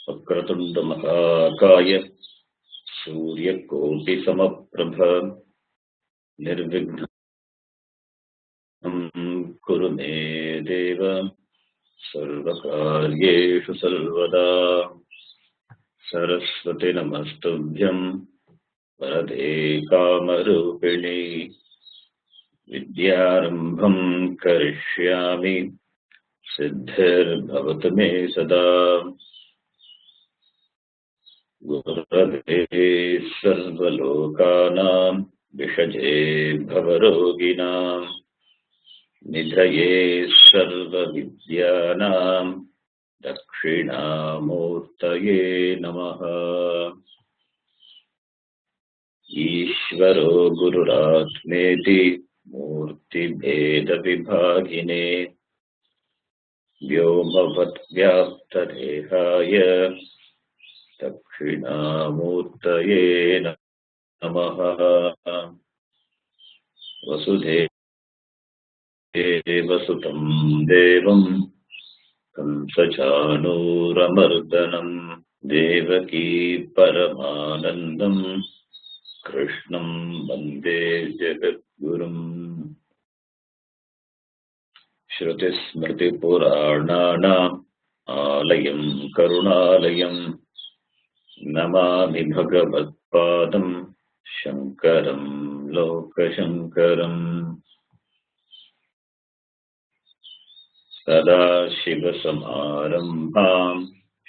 वक्रतुण्ड महाकाय सूर्यकोटिसमप्रभ निर्विघ्नं कुरु मे देव सर्वकार्येषु सर्वदा सरस्वती नमस्तुभ्यं वरदे कामरूपिणी विद्यारम्भं करिष्यामि सिद्धिर्भवतु मे सदा गुरवे सर्वलोकानां विषजे भवरोगिणां निधये सर्वविद्यानां दक्षिणामूर्तये नमः। ईश्वरो गुरुरात्मेति मूर्तिभेदविभागिने व्योमवद्व्याप्तदेहाय दक्षिणामूर्तये नमः। वसुदेवसुतं देवं कंसचाणूरमर्दनं देवकी परमानन्दं कृष्णं वन्दे जगद्गुरुम्। श्रुतिस्मृतिपुराणानाम् आलयं करुणालयं नमामि भगवत्पादं शङ्करं लोकशङ्करम्। सदाशिवसमारम्भां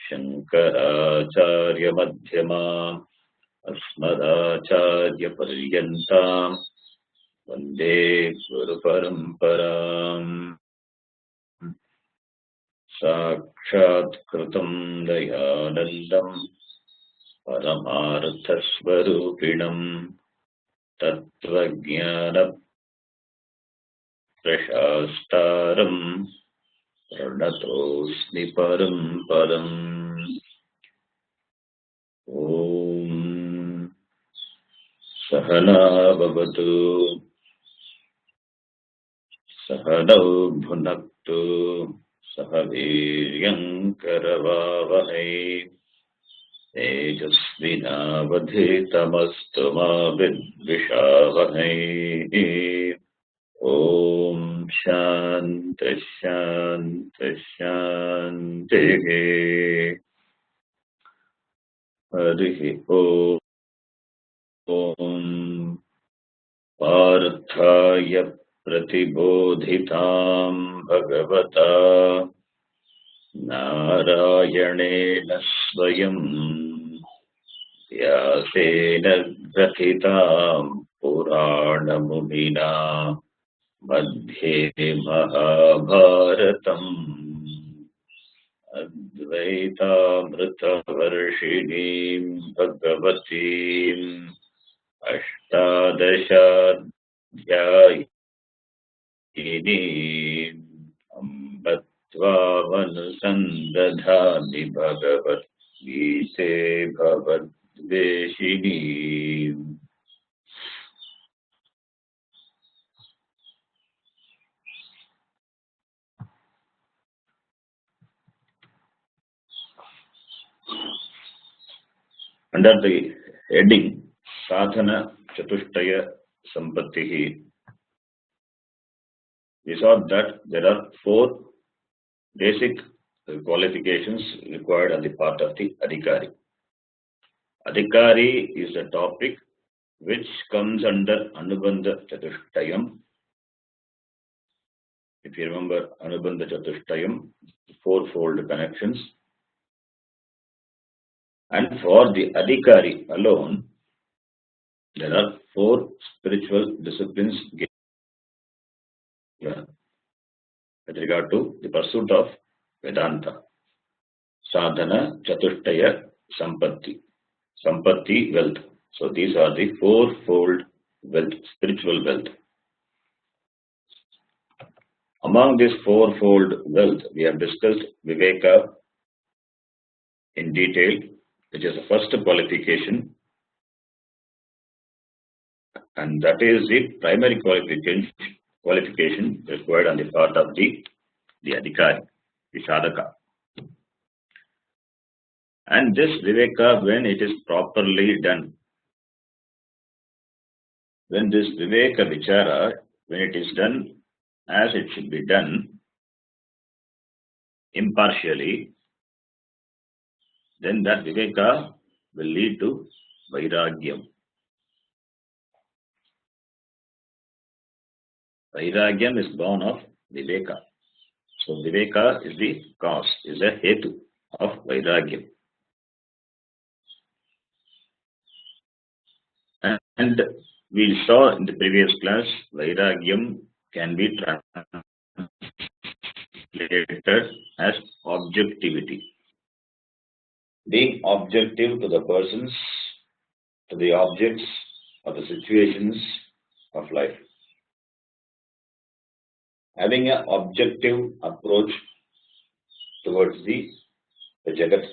शङ्कराचार्यमध्यमाम् अस्मदाचार्यपर्यन्तां वन्दे गुरुपरम्पराम्। साक्षात्कृतं दयानन्दं परमार्थस्वरूपिणं तत्त्वज्ञानप्रशास्तारं प्रणतोऽस्मि परं पदम्। ॐ सहना भवतु सहनौ भुनक्तु सह वीर्यङ्करवावहै तेजस्विनावधीतमस्तु मा विद्विषावहै। ॐ शान्ति शान्ति शान्तिः। हरिः ॐ पार्थाय प्रतिबोधितां भगवता नारायणेन स्वयं व्यासेन ग्रथितां पुराणमुनिना मध्ये महाभारतम् अद्वैतामृतवर्षिणीं भगवतीम् अष्टादशाध्यायिनीम् अम्ब त्वामनुसन्दधामि भगवद्गीते भवद्वेषिणी। Under the heading Sadhana Chatushtaya Sampattihi, we saw that there are 4 basic qualifications required on the part of the Adhikari. Adhikari is a topic which comes under Anubandha Chatushtayam. If you remember Anubandha Chatushtayam, 4-fold connections. And for the Adhikari alone, there are 4 spiritual disciplines given with regard to the pursuit of Vedanta. Sadhana, Chatushtaya, Sampatti. Sampatti, wealth. So these are the 4-fold wealth, spiritual wealth. Among this 4-fold wealth, we have discussed Viveka in detail, which is the first qualification, and that is the primary qualification required on the part of the Adhikari, the Sadhaka. And this viveka, when it is properly done, when this viveka vichara, when it is done as it should be done, impartially, then that viveka will lead to vairagyam. Vairagyam is born of viveka. So viveka is the cause, is a hetu of vairagyam. And we saw in the previous class, vairagyam can be translated as objectivity. Being objective to the persons, to the objects, or the situations of life. Having an objective approach towards the Jagat.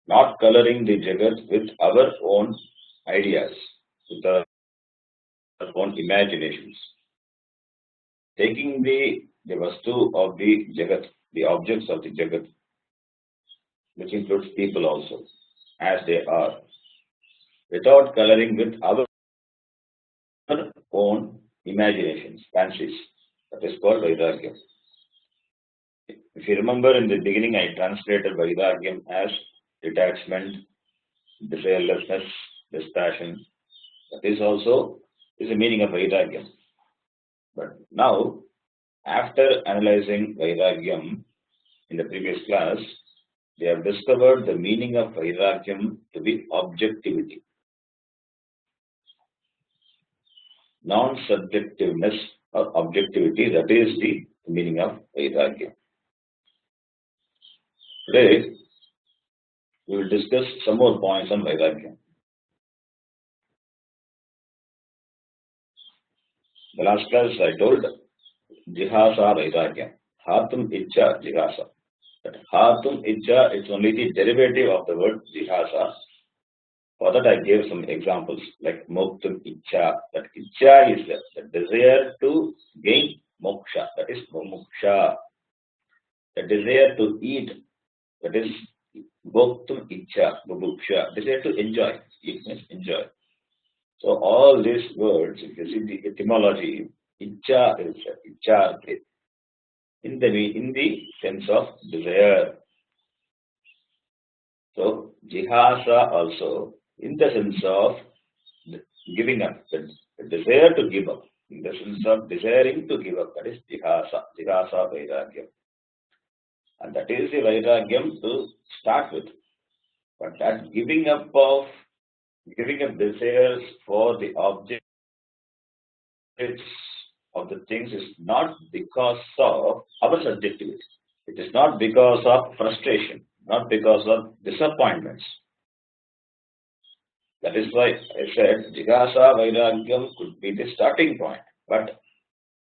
Not coloring the Jagat with our own ideas, with our own imaginations. Taking the vastu of the Jagat, the objects of the Jagat, which includes people also, as they are, without coloring with our own imaginations, fancies. That is called Vairagyam. If you remember in the beginning, I translated Vairagyam as detachment, desirelessness, dispassion. That is also is the meaning of Vairagyam. But now, after analyzing Vairagyam in the previous class, they have discovered the meaning of Vairagyam to be objectivity. Non-subjectiveness or objectivity, that is the meaning of Vairagyam. Today, we will discuss some more points on Vairagyam. The last class I told Jihasa Vairagyam, Hatum Icha Jihasa. But Hatum Icha is only the derivative of the word Jihasa. For that I gave some examples like Moktum Icha. That Icha is the desire to gain moksha, that is Moksha. The desire to eat, that is Bhoktum Icha, Bubuksha. Desire to enjoy, eat means enjoy. So all these words, if you see the etymology, Icha is Icha in the sense of desire. So Jihasa also in the sense of giving up, the desire to give up, in the sense of desiring to give up, that is Jihasa Vairagyam. And that is the Vairagyam to start with. But that giving up desires for the objects of the things is not because of our subjectivity. It is not because of frustration, not because of disappointments. That is why I said Jigasa Vairagyam could be the starting point. But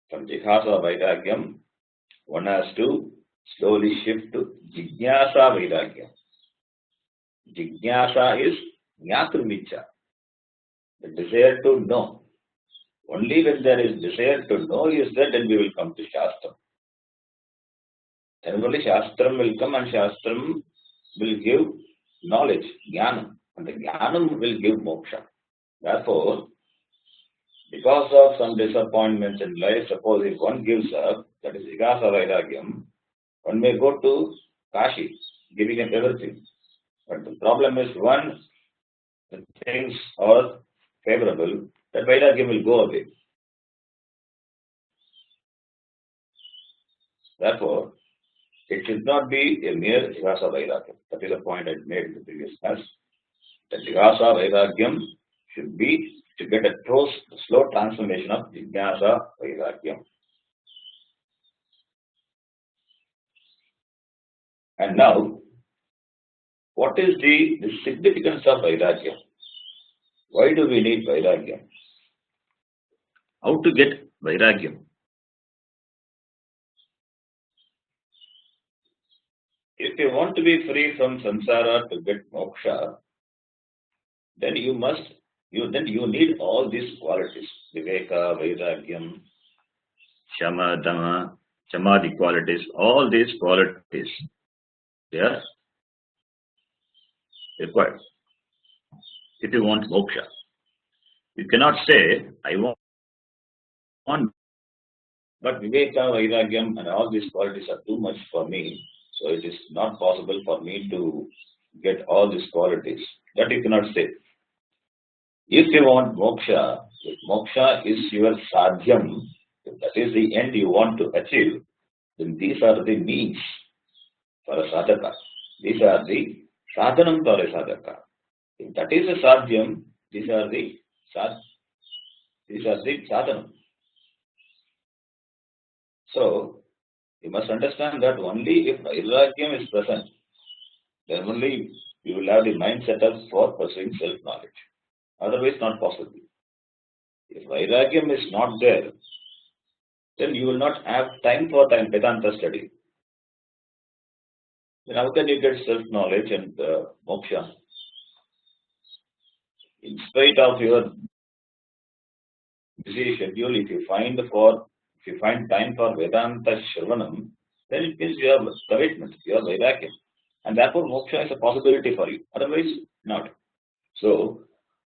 from Jigasa Vairagyam, one has to slowly shift to Jignasa Vairagyam. Jignasa is Jnatrumicha, the desire to know. Only when there is desire to know is that then we will come to Shastram. Then only Shastram will come and Shastram will give knowledge, Jnanam. And the Jnanam will give moksha. Therefore, because of some disappointments in life, suppose if one gives up, that is Jigasa Vairagyam, one may go to Kashi, giving up everything. But the problem is, one, the things are favorable, that Vairagyam will go away. Therefore, it should not be a mere Jigasa Vairagyam. That is a point I made in the previous class. The Jigasa Vairagyam should be to get a slow transformation of Jignasa Vairagyam. And now, what is the significance of Vairagyam? Why do we need Vairagyam? How to get Vairagyam? If you want to be free from samsara to get moksha, then you need all these qualities: viveka, vairagyam, shama, dhamma, samadhi qualities. All these qualities They are required. If you want moksha, you cannot say, I want, but viveka, vairagyam, and all these qualities are too much for me, so it is not possible for me to get all these qualities. That you cannot say. If you want moksha, if moksha is your sadhyam, if that is the end you want to achieve, then these are the means for a sadhaka. These are the sadhanam for a sadhaka. If that is a sadhyam, these are the sadhanam. So you must understand that only if vairagyam is present, then only you will have the mind set up for pursuing self-knowledge. Otherwise, not possible. If vairagyam is not there, then you will not have time for Vedanta study. Then how can you get self-knowledge and moksha? In spite of your busy schedule, if you find time for Vedanta Shravanam, then it means you have commitment, you have vairagyam. And therefore moksha is a possibility for you. Otherwise, not. So,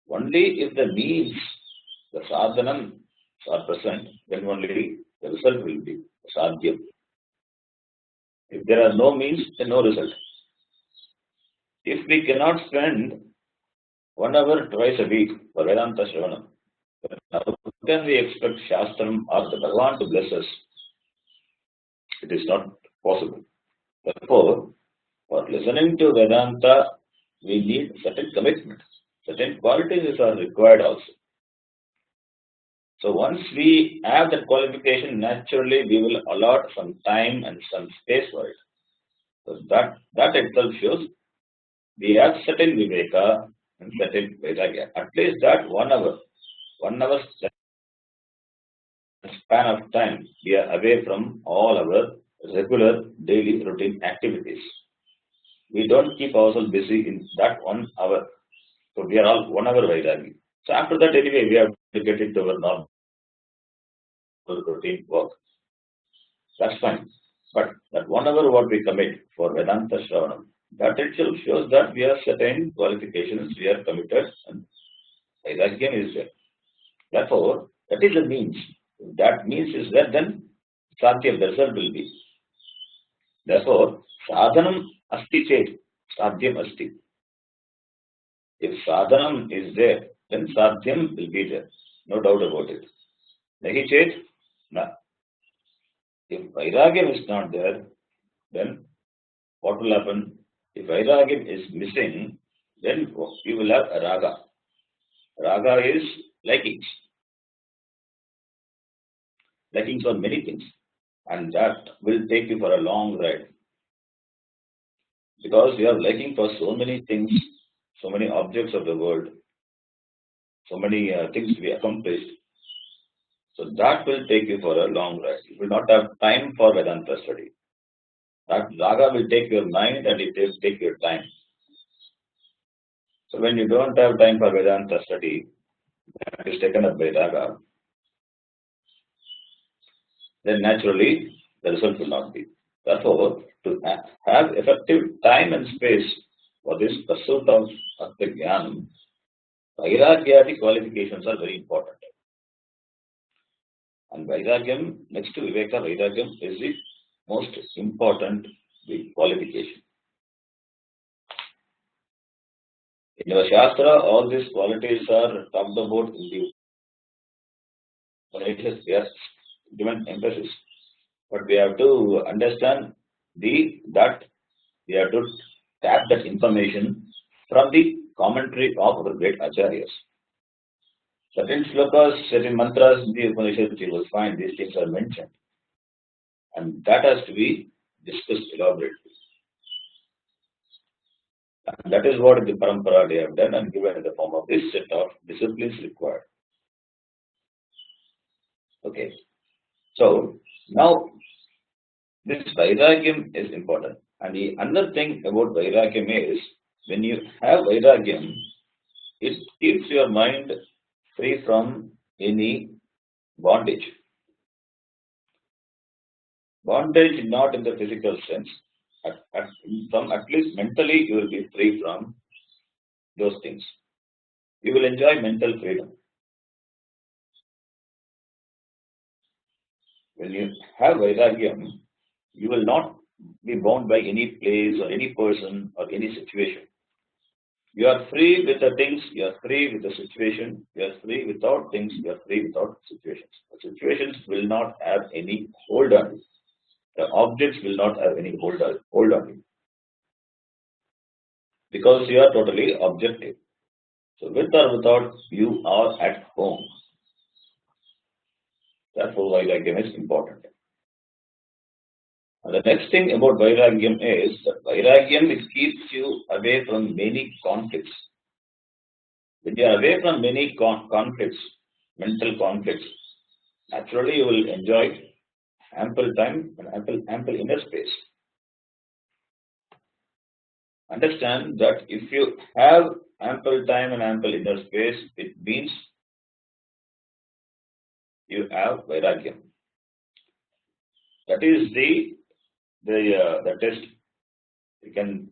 only if the means, the sadhanam are present, then only the result will be sadhyam. If there are no means, then no result. If we cannot spend 1 hour twice a week for Vedanta Shravanam, how can we expect Shastram or the Bhagavan to bless us? It is not possible. Therefore, for listening to Vedanta, we need certain commitment. Certain qualities are required also. So once we have that qualification, naturally we will allot some time and some space for it. So that itself shows we have certain viveka and certain vairagya. At least that 1 hour, 1 hour span of time, we are away from all our regular daily routine activities. We don't keep ourselves busy in that 1 hour. So we are all 1 hour vairagya. So after that, anyway, we have to get into our normal routine work. That's fine. But that 1 hour what we commit for Vedanta Shravanam, that itself shows that we have certain qualifications, we are committed, and vairagyam is there. Therefore, that is the means. If that means is there, then sadhyam, the result will be. Therefore, sadhanam asti chet, sadhyam asti. If sadhanam is there, then sadhyam will be there. No doubt about it. Nahi chet, na. If vairagyam is not there, then what will happen? If vairagyam is missing, then you will have raga. Raga is likings. Likings for many things. And that will take you for a long ride. Because you are liking for so many things, so many objects of the world, so many things to be accomplished. So that will take you for a long ride. You will not have time for Vedanta study. That raga will take your mind and it will take your time. So when you don't have time for Vedanta study, that is taken up by raga, then naturally the result will not be. Therefore, to have effective time and space for this pursuit of Atma Jnanam, vairagyati qualifications are very important. And vairagyam, next to viveka, vairagyam is the most important qualification. In our Shastra, all these qualities are talked about in the Upanishads. They are given emphasis. But we have to understand that we have to tap that information from the commentary of our great acharyas. Certain slokas, certain mantras in the Upanishads, you will find these things are mentioned. And that has to be discussed elaborately. And that is what the parampara they have done and given in the form of this set of disciplines required. Okay. So now this vairagyam is important. And the another thing about vairagyam is when you have vairagyam, it keeps your mind free from any bondage. Bondage not in the physical sense. from at least mentally you will be free from those things. You will enjoy mental freedom. When you have Vairagyam, you will not be bound by any place or any person or any situation. You are free with the things, you are free with the situation, you are free without things, you are free without situations. The situations will not have any hold on you. The objects will not have any hold on you. Because you are totally objective. So with or without, you are at home. Therefore, Vairagyam is important. And the next thing about Vairagyam is that Vairagyam it keeps you away from many conflicts. When you are away from many conflicts, mental conflicts, naturally you will enjoy ample time and ample inner space. Understand that if you have ample time and ample inner space, it means you have Vairagyam. That is the test. You can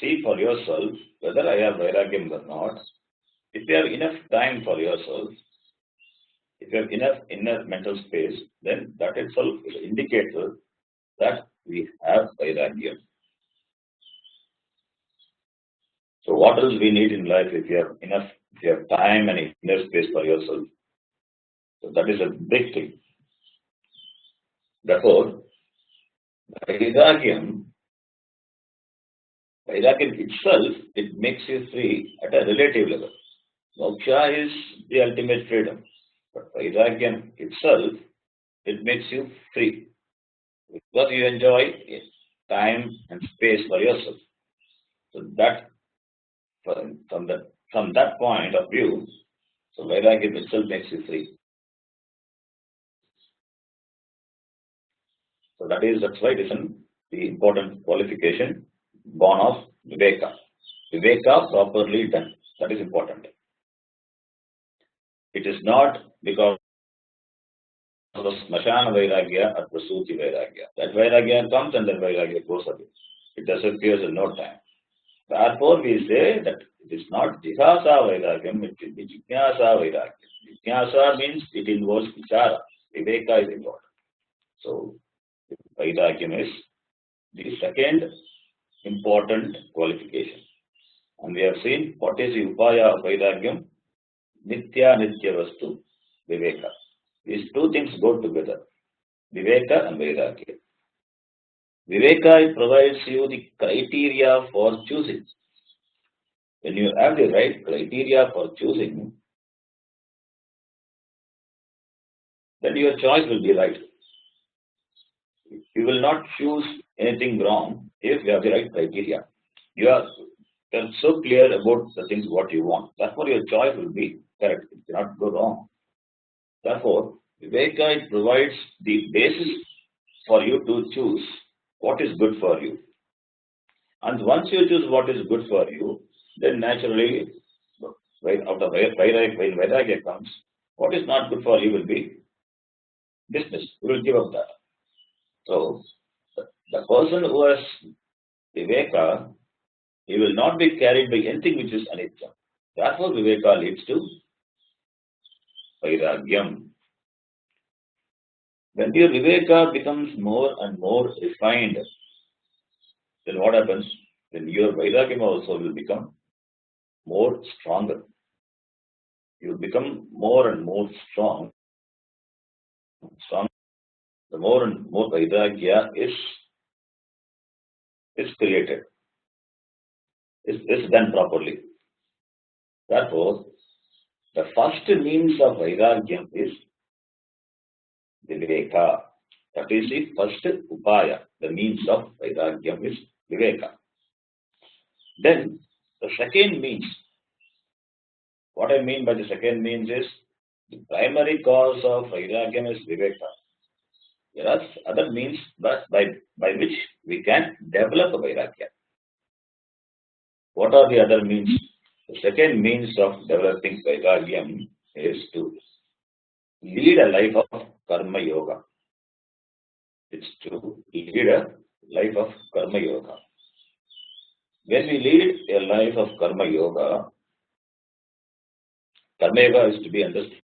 see for yourself whether I have Vairagyam or not. If you have enough time for yourself, if you have enough inner mental space, then that itself is an indicator that we have Vairagyam. So what else we need in life if you have enough, if you have time and inner space for yourself? So that is a big thing. Therefore, Vairagyam itself, it makes you free at a relative level. Moksha is the ultimate freedom. But Vairagyam itself, it makes you free. Because you enjoy time and space for yourself. So that from that point of view, so Vairagyam itself makes you free. So that's why it is the important qualification born of Viveka. Viveka properly done. That is important. It is not because of Smashana Vairagya or Prasuti Vairagya. That Vairagya comes and that Vairagya goes away. It disappears in no time. Therefore, we say that it is not Jihasa Vairagyam, it will be Jignasa Vairagyam. Jignasa means it involves Vichara. Viveka is involved. So, Vairagyam is the second important qualification. And we have seen what is the Upaya of Vairagyam, Nitya Vastu, Viveka. These two things go together, Viveka and Vairagya. Viveka it provides you the criteria for choosing. When you have the right criteria for choosing, then your choice will be right. You will not choose anything wrong if you have the right criteria. You are so clear about the things what you want. Therefore, your choice will be correct. It cannot go wrong. Therefore, Viveka it provides the basis for you to choose what is good for you. And once you choose what is good for you, then naturally, out of when Vairagya comes, what is not good for you will be dismissed. You will give up that. So, the person who has Viveka, he will not be carried by anything which is anitya. Therefore, Viveka leads to Vairagyam. When your Viveka becomes more and more refined, then what happens? Then your Vairagyam also will become more stronger. You will become more and more strong. The more and more Vairagya is created, is done properly. Therefore, the first means of Vairagyam is Viveka. That is the first upaya. The means of Vairagyam is Viveka. Then, the second means, what I mean by the second means is, the primary cause of Vairagyam is Viveka. There are other means by which we can develop a Vairagya. What are the other means? The second means of developing Vairagyam is to lead a life of Karma Yoga. It's to lead a life of Karma Yoga. When we lead a life of karma yoga is to be understood.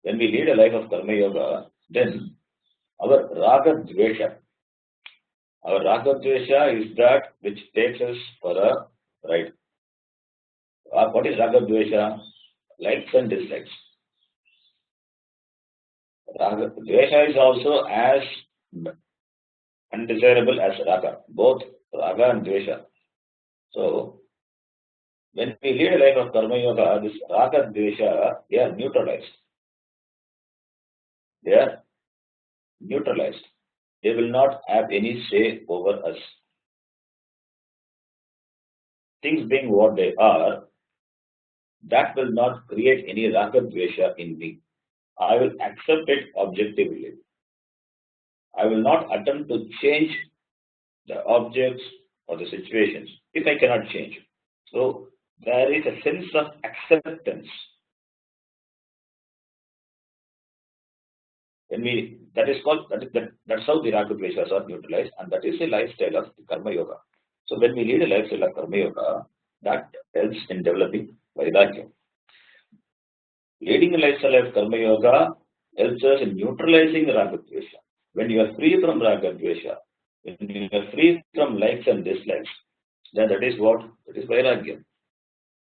When we lead a life of karma yoga, then our raga dvesha is that which takes us for a right. What is raga dvesha? Likes and dislikes. Raga dvesha is also as undesirable as raga, both raga and dvesha. So when we lead a life of karma yoga, this raga dvesha, they are neutralized. They are neutralized. They will not have any say over us. Things being what they are, that will not create any raga dvesha in me. I will accept it objectively. I will not attempt to change the objects or the situations if I cannot change. So there is a sense of acceptance. When we that is called that's how the raga dveshas are neutralized, and that is a lifestyle of karma yoga. So when we lead a lifestyle of karma yoga, that helps in developing vairagya. Leading a lifestyle of karma yoga helps us in neutralizing raga dvesha. When you are free from raga dvesha, when you are free from likes and dislikes, then that is what? That is vairagya.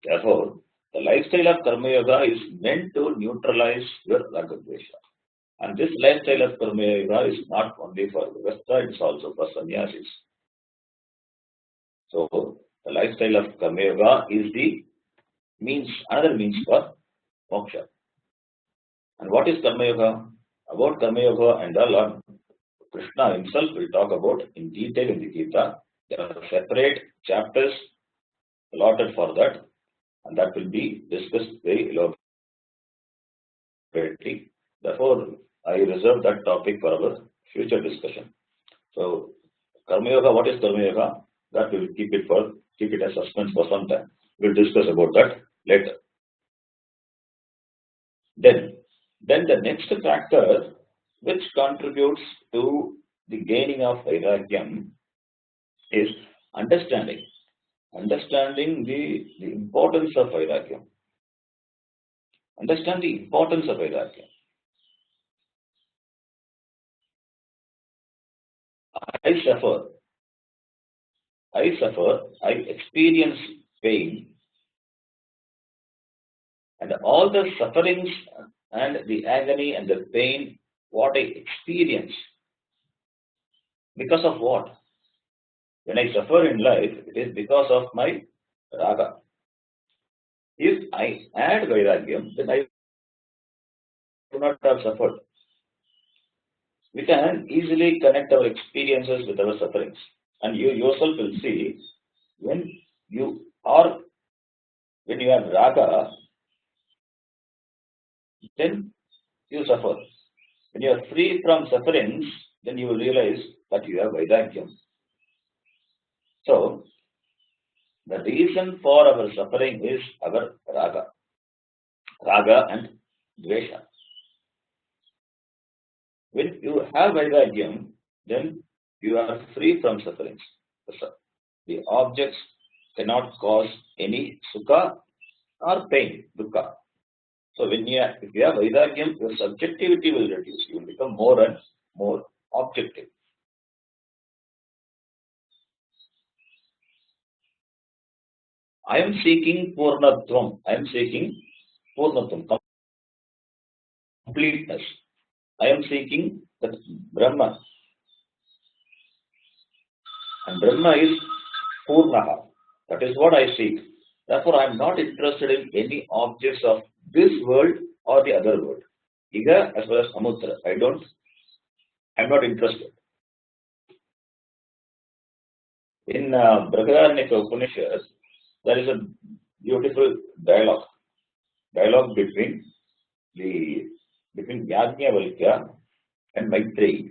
Therefore, the lifestyle of karma yoga is meant to neutralize your raga dvesha. And this lifestyle of karma yoga is not only for Vyasta, it is also for sannyasis. So, the lifestyle of karma yoga is the another means for moksha. And what is karma yoga? About karma yoga and all, Lord Krishna himself will talk about in detail in the Gita. There are separate chapters allotted for that, and that will be discussed very elaborately. Therefore, I reserve that topic for our future discussion. So, karma yoga, what is karma yoga? That we will keep it as suspense for some time. We'll discuss about that later. Then the next factor which contributes to the gaining of vairagyam is understanding. Understanding the importance of vairagyam. Understand the importance of vairagyam. I suffer, I experience pain, and all the sufferings and the agony and the pain, what I experience, because of what? When I suffer in life, it is because of my raga. If I add vairagyam, then I do not have suffered. We can easily connect our experiences with our sufferings. And you yourself will see when you have raga, then you suffer. When you are free from sufferings, then you will realize that you have vairagyam. So, the reason for our suffering is our raga and dvesha. When you have vairagyam, then you are free from sufferings. The objects cannot cause any sukha or pain, dukkha. So if you have vairagyam, your subjectivity will reduce. You will become more and more objective. I am seeking purnatvam. I am seeking purnatvam, completeness. I am seeking that Brahma. And Brahma is Purnaha. That is what I seek. Therefore, I am not interested in any objects of this world or the other world. Iga as well as Amutra. I am not interested. In Brihadaranyaka Upanishad, there is a beautiful dialogue between Yajnavalkya and Maitreyi.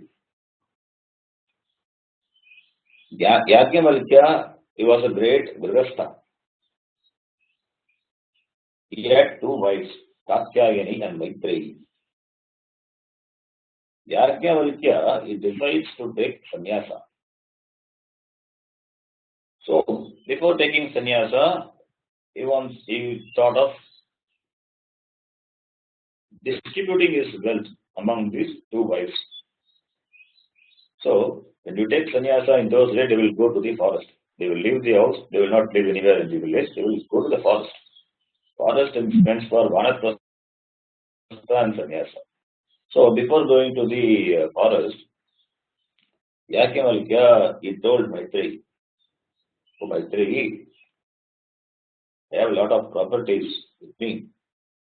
Yajnavalkya, he was a great Grihastha. He had two wives, Katyayani and Maitreyi. Yajnavalkya, he decides to take sannyasa. So before taking sannyasa, he thought of distributing his wealth among these two wives. So when you take sannyasa in those days, they will go to the forest. They will leave the house. They will not live anywhere in the village. They will go to the forest. Forest is meant for vanaprastha and sannyasa. So before going to the forest, Yakimalkya, he told Maitreyi, "Oh Maitreyi, I have a lot of properties with me.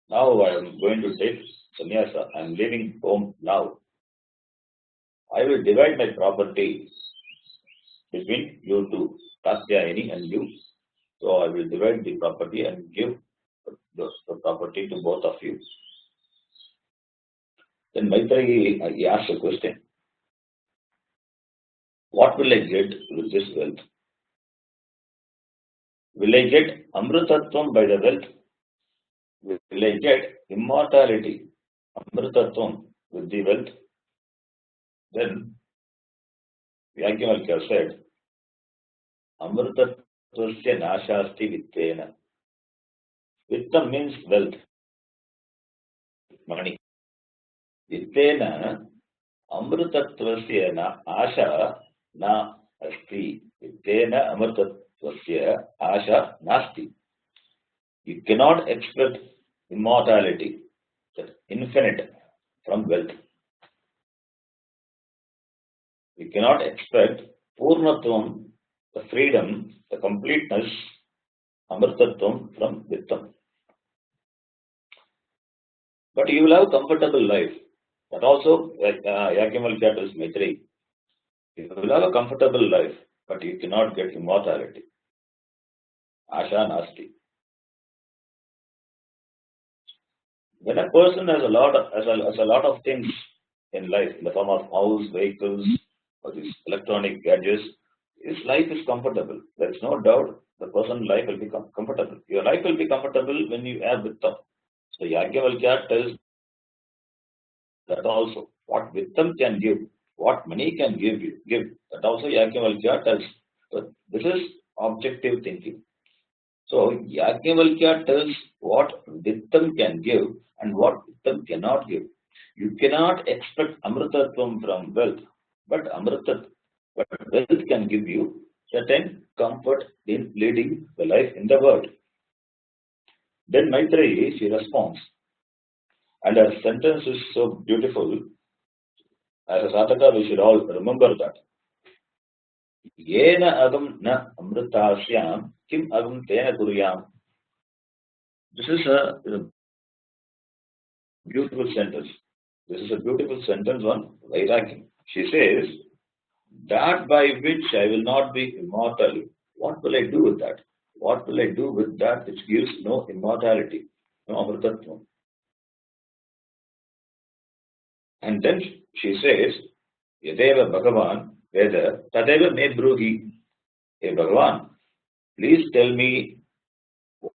Now I am going to take sannyasa. I am leaving home now. I will divide my property between you two, Katyayani and you. So I will divide the property and give the property to both of you." Then Maitreyi he asked a question: "What will I get with this wealth? Will I get amrutatvam by the wealth? Will I get immortality, amrutatvam, with the wealth?" Then Yakimalkya said, "Amrutatvasya nashasti vittena." Vittam means wealth, money. Vittena amrutatvasya na asha na asti. Vittena amrutatvasya asha nasti. You cannot expect immortality, that infinite, from wealth. You cannot expect purnatvam, the freedom, the completeness, amrtatvam, from vittam. But you will have comfortable life. That also, Yakimalkya tells Maitreyi, you will have a comfortable life, but you cannot get immortality. Asha nasti. When a person has a lot of things in life, in the form of house, vehicles, or these electronic gadgets, his life is comfortable. There is no doubt the person's life will be comfortable. Your life will be comfortable when you have vittam. So Yagyavalkya tells that also. What vittam can give, what money can give. That also Yagyavalkya tells. So this is objective thinking. So Yagyavalkya tells what vittam can give and what vittam cannot give. You cannot expect amrutatvam from wealth, but wealth can give you certain comfort in leading the life in the world. Then Maitreyi, she responds, and her sentence is so beautiful. As a sadhaka, we should all remember that. Yena agam na amritasyam, kim agam tena kuryam. This is a beautiful sentence. This is a beautiful sentence on Vairagya. She says, that by which I will not be immortal, what will I do with that? What will I do with that which gives no immortality, no amritatvam? And then she says, Yadeva Bhagavan Veda Tadeva Me Bruhi. Hey Bhagavan, please tell me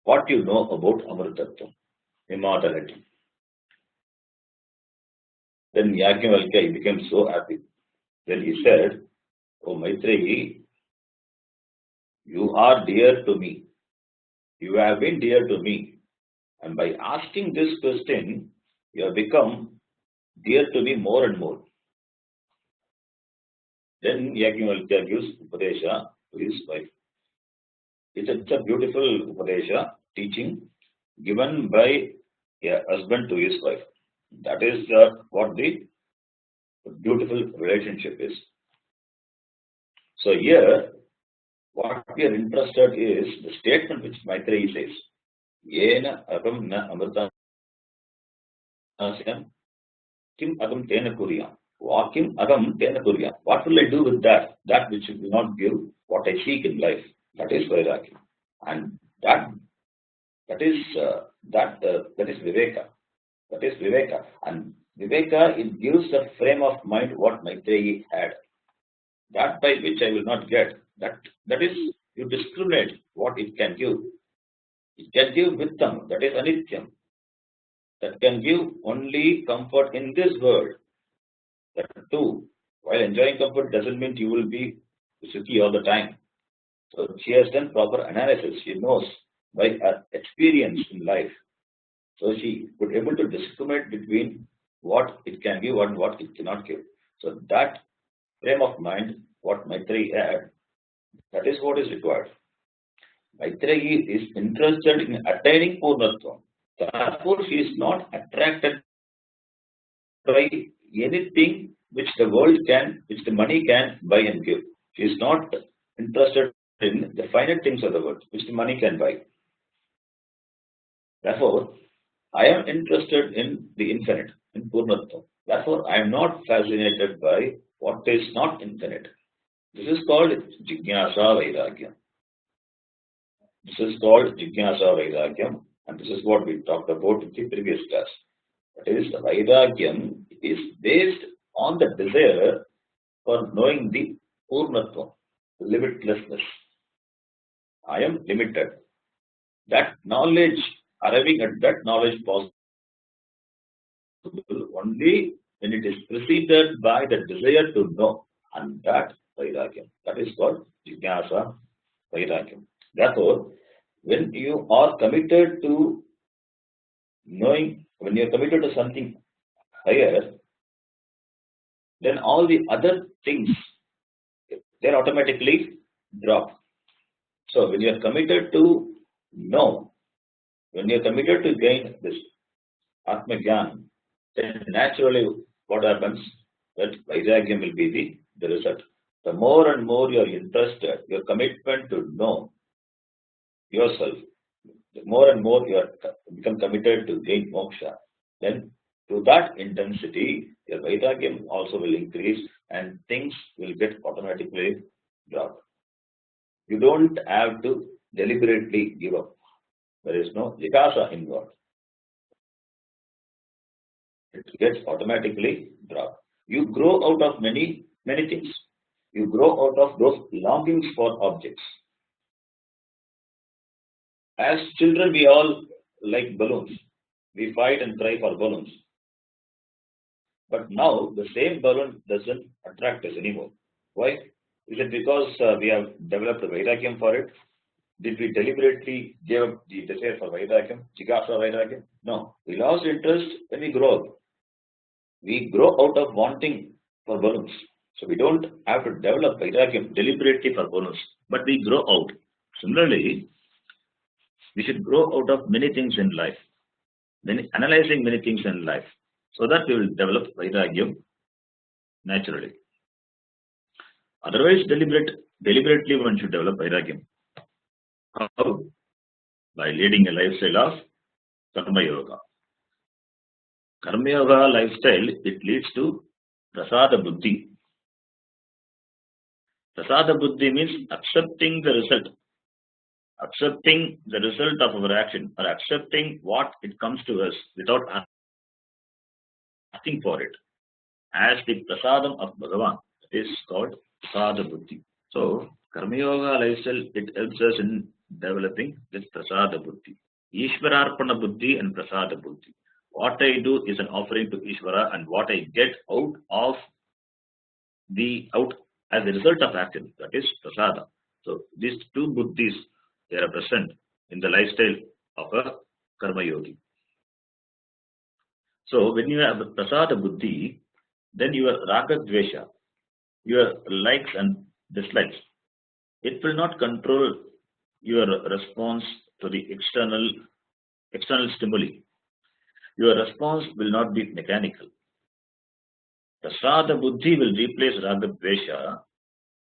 what you know about amritatvam, immortality. Then Yagyavalkya became so happy. Then he said, "Oh Maitreyi, you are dear to me. You have been dear to me. And by asking this question, you have become dear to me more and more." Then Yagyavalkya gives Upadesha to his wife. It's a beautiful Upadesha, teaching given by a husband to his wife. That is what the beautiful relationship is. So here, what we are interested is the statement which Maitreyi says, Yena agam na amritasyam kim agam tena kuryam. Kim agam tena kuryam. What will I do with that? That which will not give what I seek in life. That is Vairagya. And that is Viveka. That is Viveka. And Viveka, it gives the frame of mind what Maitreyi had. That by which I will not get. That is, you discriminate what it can give. It can give vittam, that is anityam. That can give only comfort in this world. That too, while enjoying comfort doesn't mean you will be sukhi all the time. So she has done proper analysis. She knows by her experience in life. So she could able to discriminate between what it can give and what it cannot give. So that frame of mind, what Maitreyi had, that is what is required. Maitreyi is interested in attaining Purnatvam. Therefore, she is not attracted by anything which the world can, which the money can buy and give. She is not interested in the finite things of the world, which the money can buy. Therefore, I am interested in the infinite, in Purnatvam. Therefore, I am not fascinated by what is not infinite. This is called Jignasa Vairagyam. This is called Jignasa Vairagyam, and this is what we talked about in the previous class. That is, Vairagyam is based on the desire for knowing the Purnatvam, limitlessness. I am limited. That knowledge, arriving at that knowledge possible only when it is preceded by the desire to know, and that Vairagyam. That is called Jignasa Vairagyam. Therefore, when you are committed to knowing, when you are committed to something higher, then all the other things, they automatically drop. So when you are committed to know, when you are committed to gain this Atma Gyan, then naturally what happens? That Vairagyam will be the result. The more and more you are interested, your commitment to know yourself, the more and more you are become committed to gain moksha, then to that intensity, your Vairagyam also will increase and things will get automatically dropped. You don't have to deliberately give up. There is no jigasa involved. It gets automatically dropped. You grow out of many things. You grow out of those longings for objects. As children, we all like balloons. We fight and cry for balloons. But now the same balloon doesn't attract us anymore. Why? Is it because we have developed a Vairagyam for it? Did we deliberately give up the desire for Vairagyam, Jigasa Vairagyam? No. We lost interest when we grow up. We grow out of wanting for balloons. So we don't have to develop Vairagyam deliberately for balloons, but we grow out. Similarly, we should grow out of many things in life, analyzing many things in life, so that we will develop Vairagyam naturally. Otherwise, deliberately one should develop Vairagyam. How? By leading a lifestyle of Karma Yoga. Karma Yoga lifestyle, it leads to Prasada Buddhi. Prasada Buddhi means accepting the result. Accepting the result of our action, or accepting what it comes to us without asking for it. As the Prasadam of Bhagavan, it is called Prasada Buddhi. So, Karma Yoga lifestyle, it helps us in developing this Prasada Buddhi. Ishvararpana Buddhi and Prasada Buddhi. What I do is an offering to Ishvara, and what I get out as a result of action, that is Prasada. So, these two Buddhis, they are present in the lifestyle of a Karma Yogi. So, when you have Prasada Buddhi, then your Raga Dvesha, your likes and dislikes, it will not control your response to the external stimuli. Your response will not be mechanical. Prasada Buddhi will replace Raga Dvesha,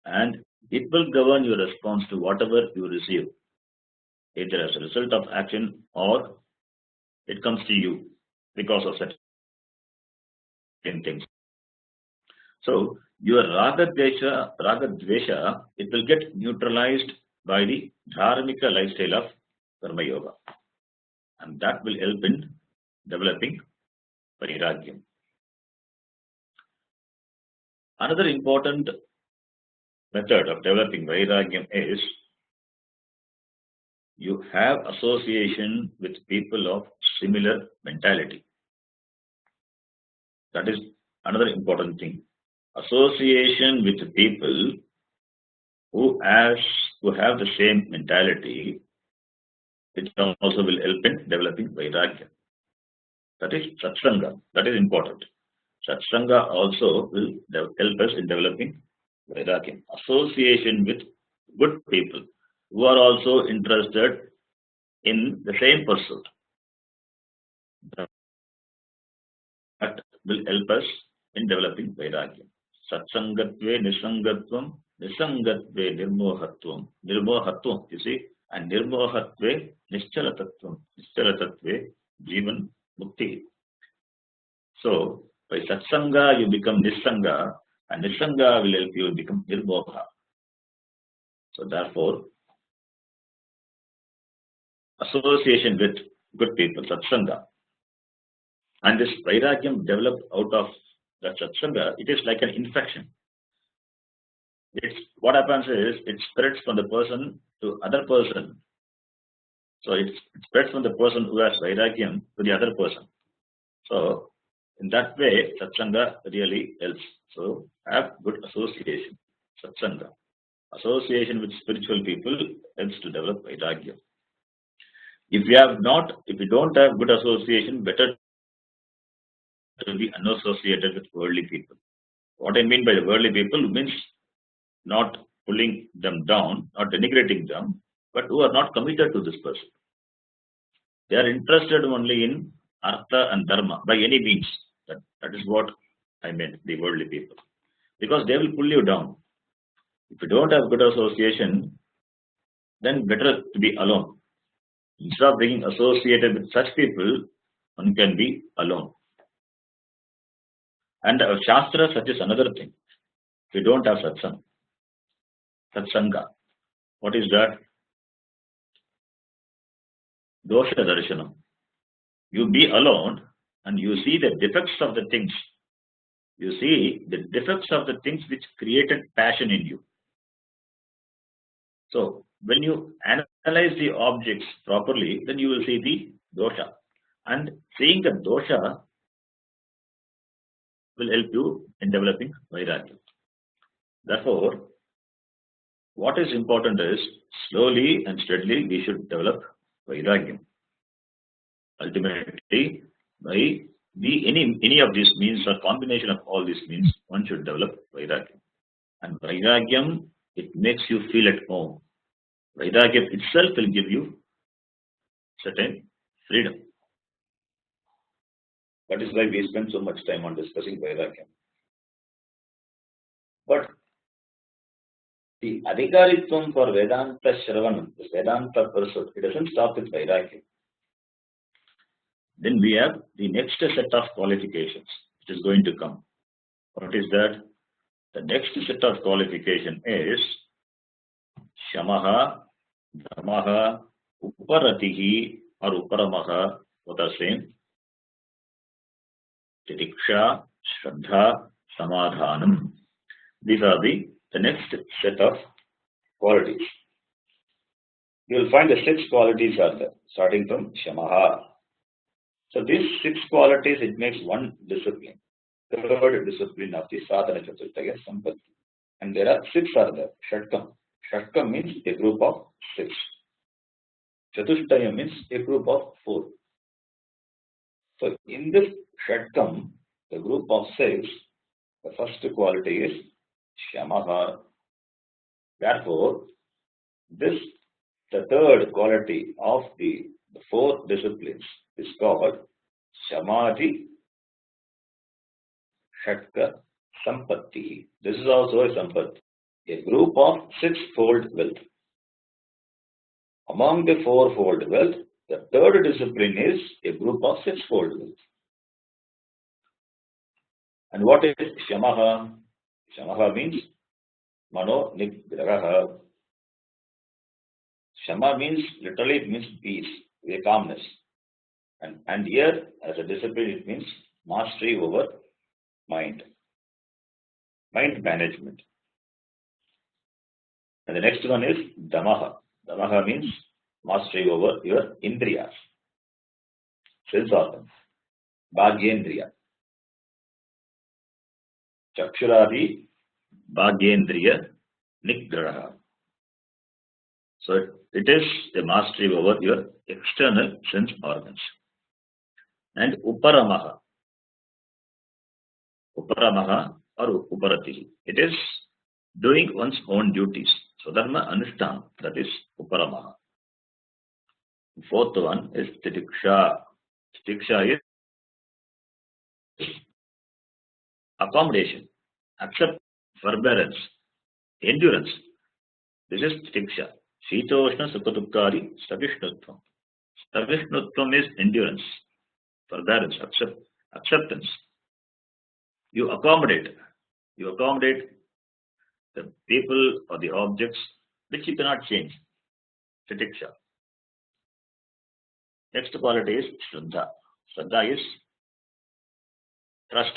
and it will govern your response to whatever you receive, either as a result of action or it comes to you because of certain things. So your Raga Dvesha, it will get neutralized by the Dharmika lifestyle of Karma Yoga, and that will help in developing Vairagyam. Another important method of developing Vairagyam is you have association with people of similar mentality. That is another important thing. Association with people who has who have the same mentality, it also will help in developing Vairagya. That is Satsanga. That is important. Satsanga also will help us in developing Vairagya. Association with good people who are also interested in the same pursuit. That will help us in developing Vairagya. Satsangatve Nisangatvam, Nisangatve Nirmohatvam. Nirmohatvam, you see, and Nirmohatve Nischalatatvam. Nischalatatve Jivan Mukti. So, by Satsanga you become Nisanga, and Nisanga will help you become Nirmoha. So, therefore, association with good people, Satsanga. And this Vairagyam developed out of that Satsanga, it is like an infection. What happens is, it spreads from the person to other person. So it spreads from the person who has Vairagyam to the other person. So in that way, Satsanga really helps. So have good association, Satsanga. Association with spiritual people helps to develop Vairagyam. If you don't have good association, better to be unassociated with worldly people. What I mean by the worldly people means not pulling them down, not denigrating them, but who are not committed to this person. They are interested only in artha and dharma by any means. That is what I meant, the worldly people. Because they will pull you down. If you don't have good association, then better to be alone. Instead of being associated with such people, one can be alone. And Shastra such is another thing. If you don't have Satsanga, what is that? Dosha Darshanam. You be alone and you see the defects of the things. You see the defects of the things which created passion in you. So, when you analyze the objects properly, then you will see the dosha. And seeing the dosha will help you in developing Vairagya. Therefore, what is important is slowly and steadily we should develop Vairagya. Ultimately, by any of these means or combination of all these means, one should develop Vairagya. And Vairagyam, it makes you feel at home. Vairagya itself will give you certain freedom. That is why we spend so much time on discussing Vairagya. But the Adhikaritvam for Vedanta Shravanam, this Vedanta pursuit, it doesn't stop with Vairagya. Then we have the next set of qualifications which is going to come. What is that? The next set of qualification is Shamaha, Dhammaha, Uparatihi or Uparamaha, both are same. Titiksha, Shraddha, Samadhanam. These are the next set of qualities. You will find the 6 qualities are there, starting from Shamaha. So these 6 qualities, it makes one discipline, third discipline of the Sadhana Chaturthaya Sampatti. And there are 6 are there, Shatkam. Shatkam means a group of 6. Chatushtaya means a group of 4. So in this Shatkam, the group of 6, the first quality is Shamaha. Therefore, the third quality of the 4 disciplines is called Samadhi Shatka Sampatti. This is also a Sampatti, a group of 6-fold wealth. Among the 4-fold wealth, the third discipline is a group of 6-fold wealth. And what is Shamaha? Shamaha means Mano Nigraha. Shama means, literally it means peace, a calmness. And here, as a discipline, it means mastery over mind management. And the next one is Dhammaha. Dhammaha means mastery over your Indriyas, sense organs, Bhagyendriya. Chakshuradi Bhagyendriya Nigraha. So it is a mastery over your external sense organs. And Uparamaha. Uparamaha or Uparatihi. It is doing one's own duties. So Dharma Anushtana, that is Uparamaha. Fourth one is Titiksha. Titiksha is accommodation, accept, forbearance, endurance. This is Titiksha. Shitoshna Sukatukkari Savishnutvam. Savishnutvam is endurance, forbearance, acceptance. You accommodate the people or the objects which you cannot change. Titiksha. Next quality is Shraddha. Shraddha is trust,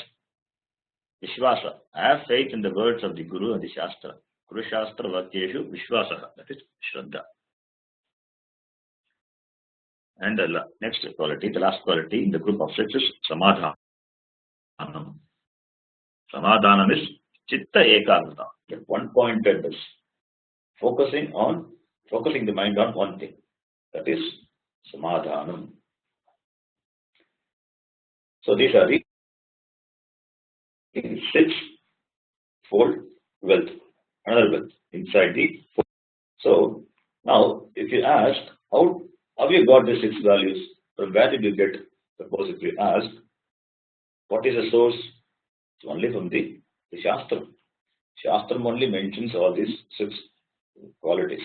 Vishwasa. Have faith in the words of the Guru and the Shastra. Guru Shastra Vakyeshu Vishwasa. That is Shraddha. And the next quality, the last quality in the group of six is Samadhanam. Samadhanam is Chitta Ekagrata. One pointedness. Focusing the mind on one thing. That is Samadhanam. So these are the six-fold wealth. Another wealth inside the fold. So now if you ask how you got the six values, from where did you get? Suppose if you ask what is the source? It's only from the Shastra. Shastra only mentions all these six qualities.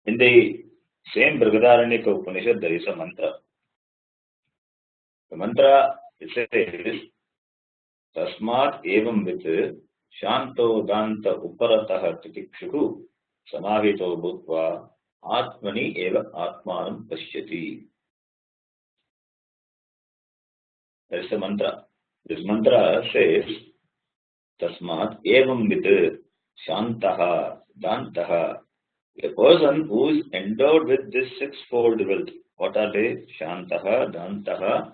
In the same Brihadaranyaka Upanishad, there is a mantra. The mantra, it says, Tasmat evam vit shanto danta uparataha titikshuhu samahito bhutva atmani eva atmanam pashyati. There is a mantra. This mantra says, Tasmat evam vit shantaha dantaha. A person who is endowed with this sixfold wealth, what are they? Shantaha, Dantaha,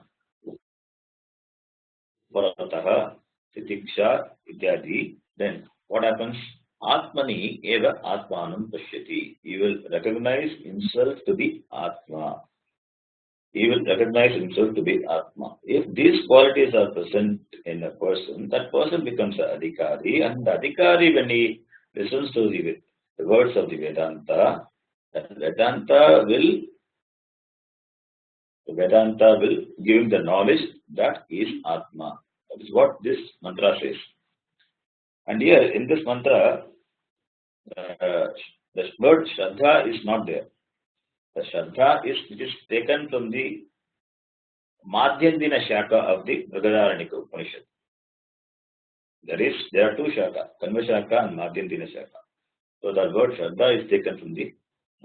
Uparataha, Titiksha, Ityadi. Then what happens? Atmani eva Atmanam Pashyati. He will recognize himself to be Atma. He will recognize himself to be Atma. If these qualities are present in a person, that person becomes an Adhikari, and the Adhikari, when he listens to the words of the Vedanta, that Vedanta will give him the knowledge that he is Atma. That is what this mantra says. And here in this mantra, the word Shraddha is not there. The Shraddha it is taken from the Madhyandina Shaka of the Brihadaranyaka Upanishad. There are two Shaka, Kanva Shaka and Madhyandina Shaka. So the word Shraddha is taken from the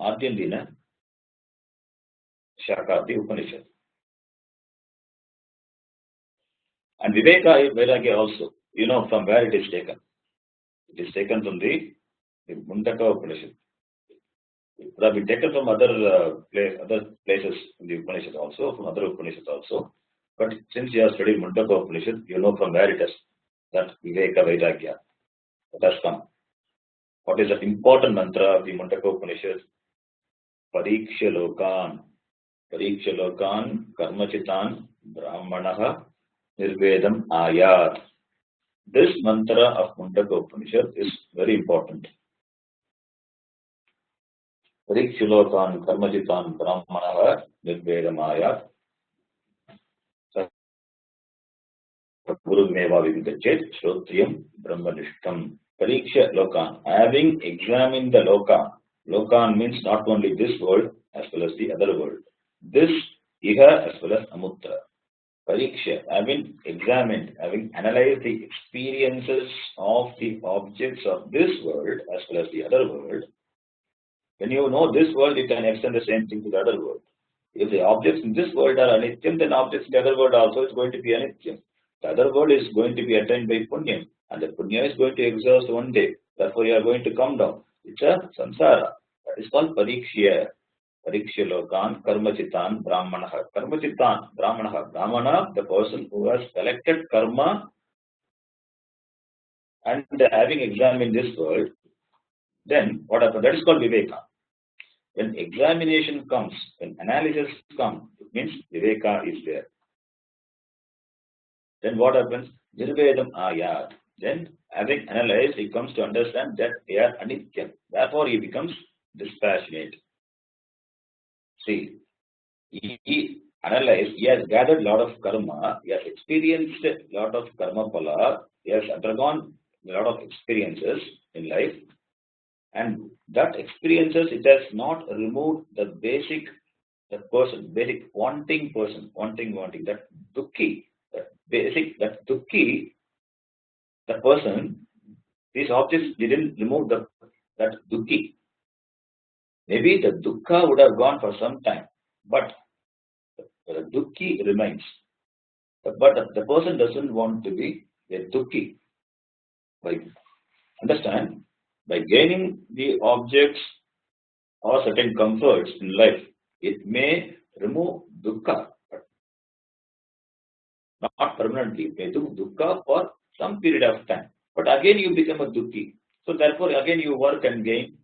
Madhyandina Shaka of the Upanishad. And Viveka Vairagya also, you know from where it is taken. It is taken from the Mundaka Upanishad. It could have been taken from other places in the Upanishad also, from other Upanishads also. But since you have studied Mundaka Upanishad, you know from where it is, that Viveka Vairagya. That has come. What is the important mantra of the Mundaka Upanishad? Pariksha Lokan. Pariksha Lokan Karmachitan Brahmanaha Nirvedam Ayat. This mantra of Mundaka Upanishad is very important. Pariksha Lokan Karmachitan Brahmanaha Nirvedam Ayat. Guru Meva Vividachet Shrotriyam Brahmanishtam. Pariksha Lokan. Having examined the Lokan. Lokan means not only this world as well as the other world. This Iha as well as Amutra. Pariksha. Having examined, having analyzed the experiences of the objects of this world as well as the other world. When you know this world, you can extend the same thing to the other world. If the objects in this world are anityam, then objects in the other world also is going to be anityam. The other world is going to be attained by punyam, and the punya is going to exhaust one day. Therefore, you are going to come down. It's a samsara. That is called pariksha. Pariksha lokan karmachitan brahmanaha. Karmachitan brahmanaha. Brahmana, the person who has collected karma and having examined this world, then what happens? That is called Viveka. When examination comes, when analysis comes, it means Viveka is there. Then what happens? Nirvedam ayat. Then having analyzed, he comes to understand that they are anitya. Therefore, he becomes dispassionate. See, he analyzed, he has gathered a lot of karma, he has experienced a lot of karma phala, he has undergone a lot of experiences in life, and that experiences, it has not removed the basic, the person, basic wanting person, wanting, that dukkhi, that basic, that dukkhi, the person, these objects didn't remove that dukkhi. Maybe the dukkha would have gone for some time, but the dukkhi remains. But the person doesn't want to be a dukkhi. Understand? By gaining the objects or certain comforts in life, it may remove dukkha, but not permanently. It may do dukkha for some period of time. But again you become a dukkhi. So therefore again you work and gain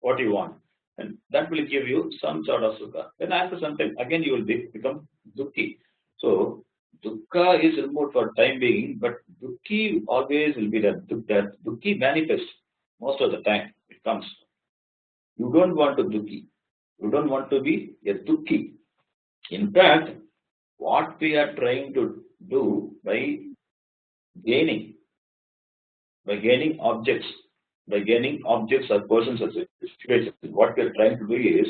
what you want. And that will give you some sort of sukha. Then after some time again you will become dukkhi. So dukkha is removed for time being, but dukkhi always will be there. That dukkhi manifests most of the time. It comes. You don't want to dukkhi. You don't want to be a dukkhi. In fact, what we are trying to do by gaining objects, or persons or situations, what we are trying to do is,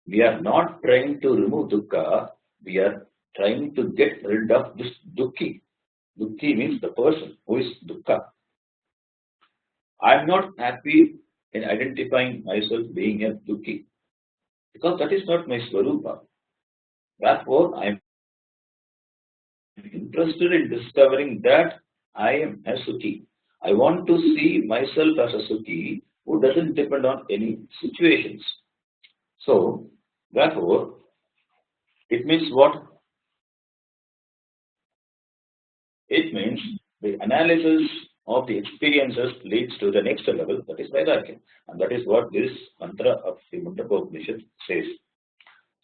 we are not trying to remove dukkha, we are trying to get rid of this dukkhi. Dukkhi means the person who is dukkha. I am not happy in identifying myself being a dukkhi, because that is not my swarupa. Therefore, I am interested in discovering that I am a sukhi. I want to see myself as a sukhi who doesn't depend on any situations. So, therefore, it means what? It means the analysis of the experiences leads to the next level, that is Vairagya. And that is what this mantra of the Mundaka Upanishad says.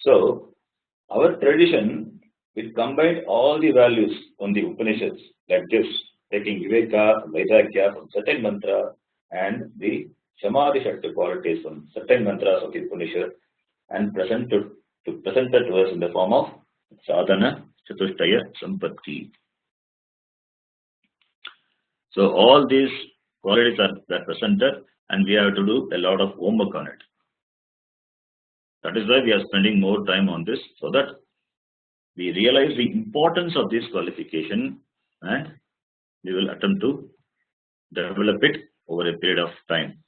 So, our tradition, we combined all the values on the Upanishads like this, taking Viveka, Vairagya from certain mantra and the Samadhi Shakti qualities from certain mantras of the Upanishad and presented to us in the form of Sadhana Chatushtaya Sampatti. So all these qualities are presented and we have to do a lot of homework on it. That is why we are spending more time on this, so that we realize the importance of this qualification and we will attempt to develop it over a period of time.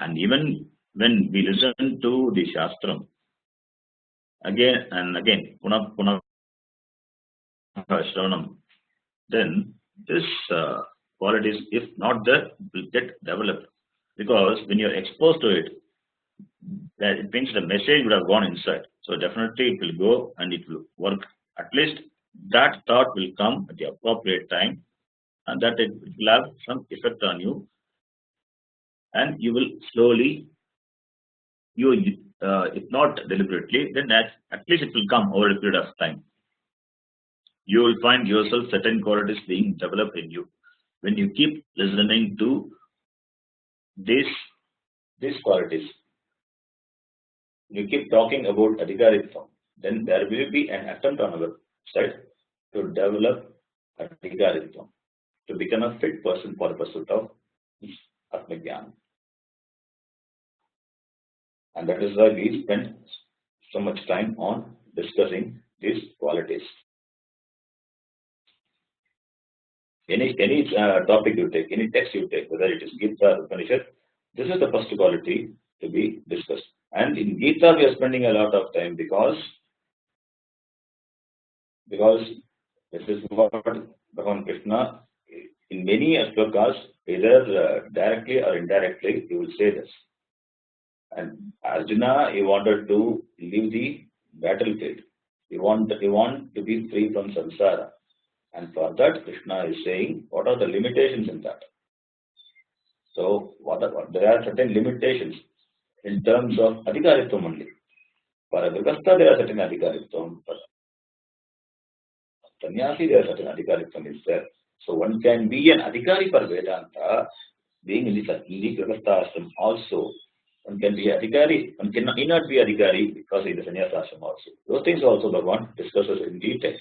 And even when we listen to the Shastram again and again, Punah Shravanam, then this qualities, if not there, will get developed. Because when you are exposed to it, that it means the message would have gone inside. So definitely it will go and it will work. At least that thought will come at the appropriate time, and that it will have some effect on you, and you will slowly, if not deliberately, then at least it will come over a period of time. You will find yourself certain qualities being developed in you when you keep listening to these qualities. You keep talking about adhikaritvam, then there will be an attempt on our side to develop adhikaritvam, to become a fit person for the pursuit of Atmajnana. And that is why we spend so much time on discussing these qualities. Any topic you take, any text you take, whether it is Gita or Upanishad, this is the first quality to be discussed. And in Gita we are spending a lot of time because this is what Bhagavan Krishna, in many slokas, either directly or indirectly, he will say this. And Arjuna, he wanted to leave the battlefield. He want to be free from samsara. And for that, Krishna is saying, what are the limitations in that? So there are certain limitations in terms of adhikaritvam only. For a Grihastha, there are certain adhikaritvam. For sannyasi, there are certain adhikaritvam is there. So one can be an adhikari for Vedanta, being in the Grihastha ashram also. One can be adhikari, one cannot need not be adhikari because in the sannyasa ashram also. Those things also Bhagavan discusses in detail.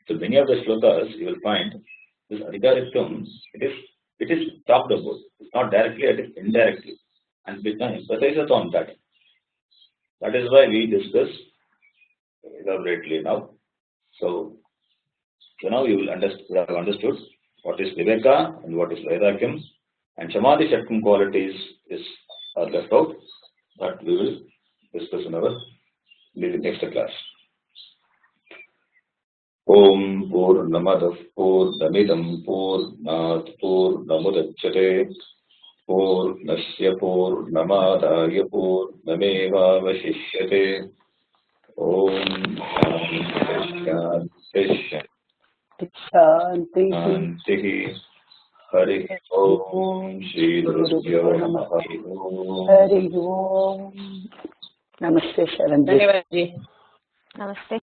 So many of the shlokas you will find this adhikaritvam, it is talked about. It's not directly, it is indirectly. And we can emphasize on that. That is why we discuss elaborately now. So now you will have understood what is Viveka and what is Vairagyam, and Samadhi Shaktam qualities are left out, that we will discuss in our next class. Om Purnamadav Purnamidam Purnat Purnamudachyate Purnasya Purnamadaya Purnameva Vashishyate. Om Shanti Shanti Hari Om Shri Guru Namaha. Hari Om. Namaste Sharanji. Namaste.